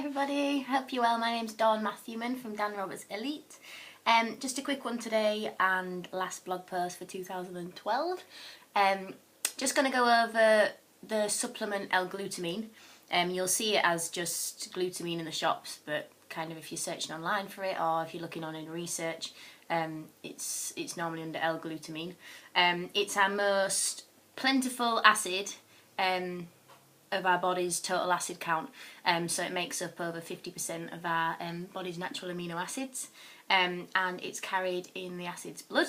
everybody, hope you're well. My name's Matthewman from Dan Roberts Elite. Just a quick one today and last blog post for 2012. Just going to go over the supplement L-Glutamine. You'll see it as just glutamine in the shops, but kind of if you're searching online for it or if you're looking on in research, it's normally under L-Glutamine. It's our most plentiful acid of our body's total acid count, so it makes up over 50% of our body's natural amino acids, and it's carried in the acid's blood.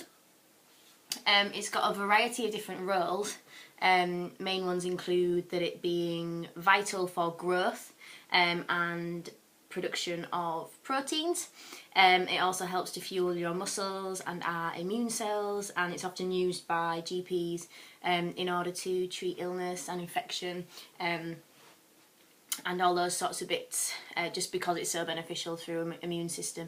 It's got a variety of different roles. Main ones include that it being vital for growth and production of proteins. It also helps to fuel your muscles and our immune cells, and it's often used by GPs in order to treat illness and infection and all those sorts of bits, just because it's so beneficial through the immune system.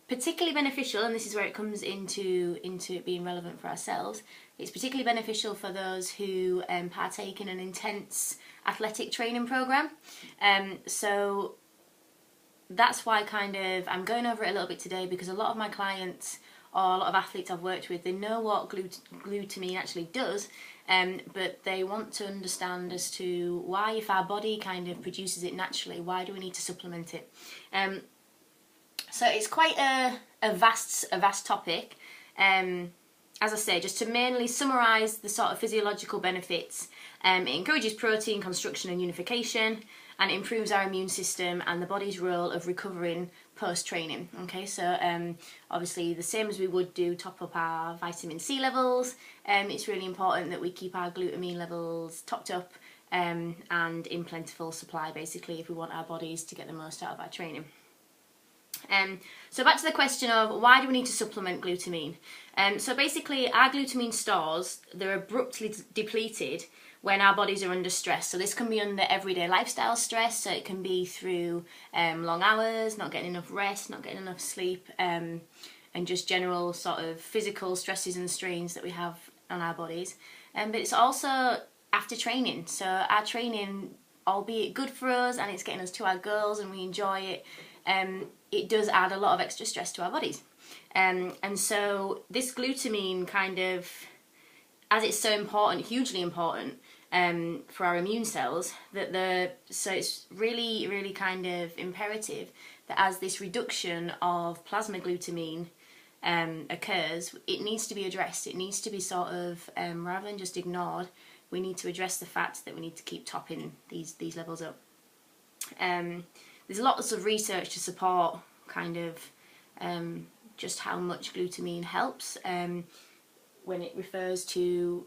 Particularly beneficial, and this is where it comes into it being relevant for ourselves, it's particularly beneficial for those who partake in an intense athletic training program. So that's why I'm going over it a little bit today, because a lot of my clients or a lot of athletes I've worked with, they know what glutamine actually does, but they want to understand as to why, if our body kind of produces it naturally, why do we need to supplement it? So it's quite a vast topic. As I say, just to mainly summarise the sort of physiological benefits, it encourages protein construction and unification, and it improves our immune system and the body's role of recovering post-training. Okay, so obviously the same as we would do top up our vitamin C levels, it's really important that we keep our glutamine levels topped up and in plentiful supply, basically, if we want our bodies to get the most out of our training. So back to the question of why do we need to supplement glutamine? So basically our glutamine stores, they're abruptly depleted when our bodies are under stress. So this can be under everyday lifestyle stress, so it can be through long hours, not getting enough rest, not getting enough sleep, and just general sort of physical stresses and strains that we have on our bodies. But it's also after training. So our training, albeit good for us and it's getting us to our goals and we enjoy it, it does add a lot of extra stress to our bodies. And so this glutamine kind of, as it's so important, hugely important for our immune cells, so it's really kind of imperative that as this reduction of plasma glutamine occurs, it needs to be addressed. It needs to be sort of, rather than just ignored, we need to address the fact that we need to keep topping these levels up. There's lots of research to support kind of just how much glutamine helps when it refers to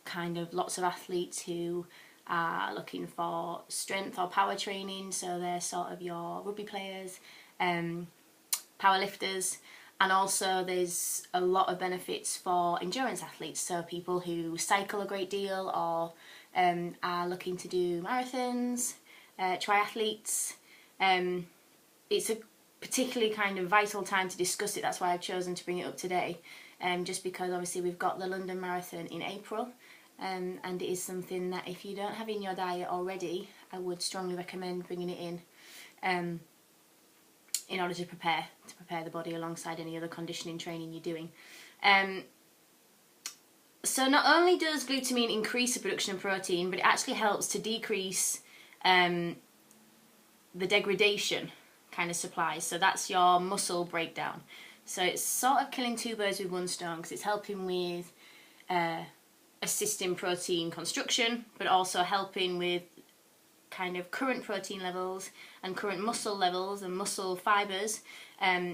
kind of lots of athletes who are looking for strength or power training, so they're sort of your rugby players, power lifters, and also there's a lot of benefits for endurance athletes, so people who cycle a great deal or are looking to do marathons, triathletes. It's a particularly kind of vital time to discuss it. That's why I've chosen to bring it up today, just because obviously we've got the London Marathon in April, and it is something that if you don't have in your diet already, I would strongly recommend bringing it in order to prepare the body alongside any other conditioning training you're doing. So not only does glutamine increase the production of protein, but it actually helps to decrease the degradation kind of supplies. So that's your muscle breakdown. So it's sort of killing two birds with one stone, because it's helping with assisting protein construction, but also helping with kind of current protein levels and current muscle levels and muscle fibres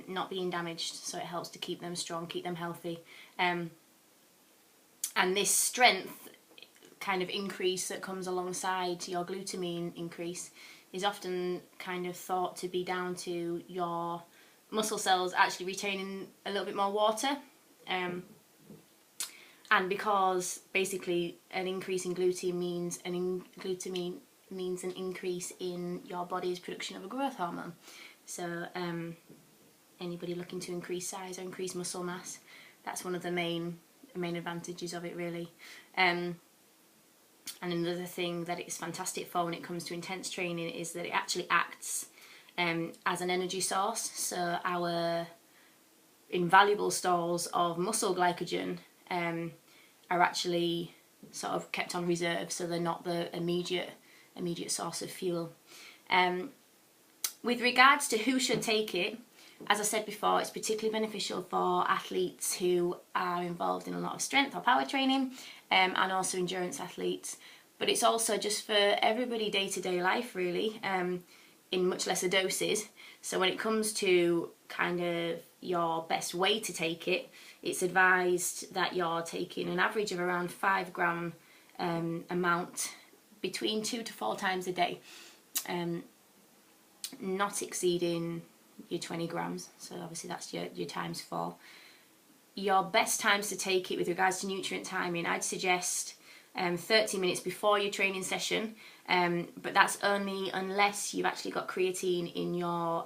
not being damaged. So it helps to keep them strong, keep them healthy. And this strength kind of increase that comes alongside your glutamine increase is often kind of thought to be down to your muscle cells actually retaining a little bit more water, and because basically an increase in glutamine means an increase in your body's production of a growth hormone. So anybody looking to increase size or increase muscle mass, that's one of the main advantages of it, really. And another thing that it's fantastic for when it comes to intense training is that it actually acts as an energy source. So our invaluable stores of muscle glycogen are actually sort of kept on reserve, so they're not the immediate source of fuel. With regards to who should take it, as I said before, it's particularly beneficial for athletes who are involved in a lot of strength or power training, and also endurance athletes. But it's also just for everybody day-to-day life, really, in much lesser doses. So when it comes to kind of your best way to take it, it's advised that you're taking an average of around 5 gram amount between 2 to 4 times a day, not exceeding your 20 grams. So obviously that's your times 4. Your best times to take it with regards to nutrient timing, I'd suggest 30 minutes before your training session, but that's only unless you've actually got creatine in your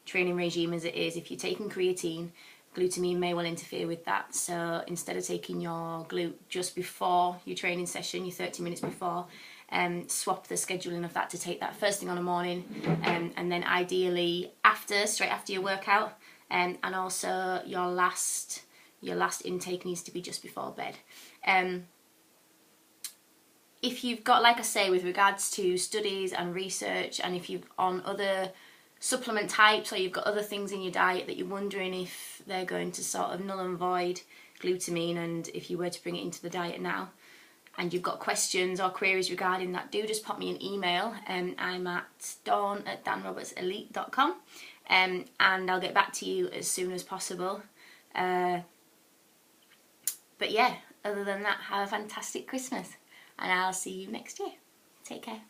training regime as it is. If you're taking creatine, glutamine may well interfere with that. So instead of taking your glute just before your training session, your 30 minutes before, swap the scheduling of that to take that first thing on the morning, and then ideally straight after your workout, and also your last intake needs to be just before bed. If you've got, like I say, with regards to studies and research, and if you're on other supplement types or you've got other things in your diet that you're wondering if they're going to sort of null and void glutamine, and if you were to bring it into the diet now, and you've got questions or queries regarding that, do just pop me an email. I'm at dawn@danrobertselite.com, and I'll get back to you as soon as possible. But yeah, other than that, have a fantastic Christmas, and I'll see you next year. Take care.